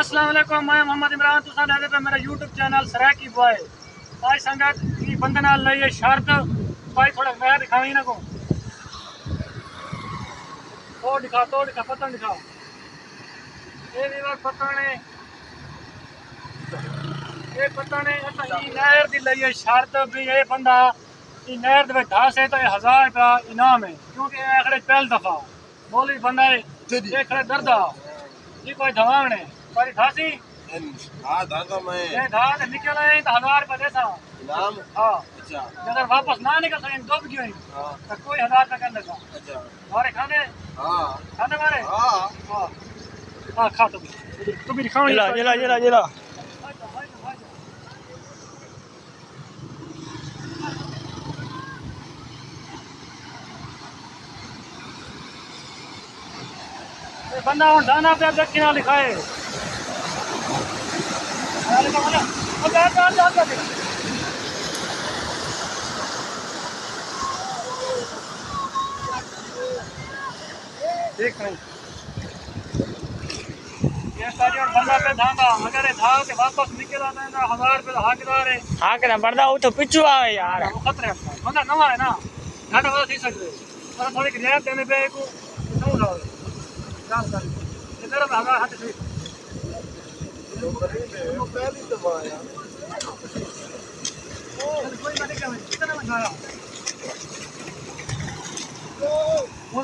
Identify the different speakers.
Speaker 1: अस्सलाम वालेकुम, मैं मोहम्मद इमरान तुसा देखे पे मेरा यूट्यूब चैनल सराकी बॉय। आज संगत की बंदे नाल लई शर्त भाई थोड़ा मैं दिखावी ना को तो दिखा पतन दिखा ये भी बात पता ने अच्छा ई नहर दी लई शर्त भी ये बंदा ई नहर दे विच धासे तो 1000 रुपया इनाम है क्योंकि आखिर पहली दफा बोली बंदा ये खड़े डरदा ये कोई धवान है पर धासी
Speaker 2: हाँ दादा मैं
Speaker 1: ये धान निकल आए तो 1000 रुपया देता
Speaker 2: नाम
Speaker 1: हाँ
Speaker 2: अच्छा
Speaker 1: अगर वापस ना निकल सके डूब गए
Speaker 2: हाँ
Speaker 1: तो कोई 1000 रुपया कर लेगा
Speaker 2: अच्छा
Speaker 1: हमारे खाने
Speaker 2: हाँ
Speaker 1: मारे
Speaker 2: हाँ
Speaker 1: हाँ हाँ खा तू भी दिखाओ
Speaker 3: जला
Speaker 1: बंदा हूँ दाना पे देखी ना लिखाए देख नहीं ये सारी और बंदा पे धांगा अगर ये धाग के वापस निकल आता है 1000 रुपये हाकदार है
Speaker 3: हाँ के ना बरदा वो तो पिछू आवे यार
Speaker 1: वो खतरे है बंदा नवा है ना घाटा वाला थी सकते पर थोड़ी रियायत देने पे को क्यों ना जानकारी ये मेरा भागा हाथ से
Speaker 2: पहली दफा यार
Speaker 1: कोई बात नहीं कितना में खाया वो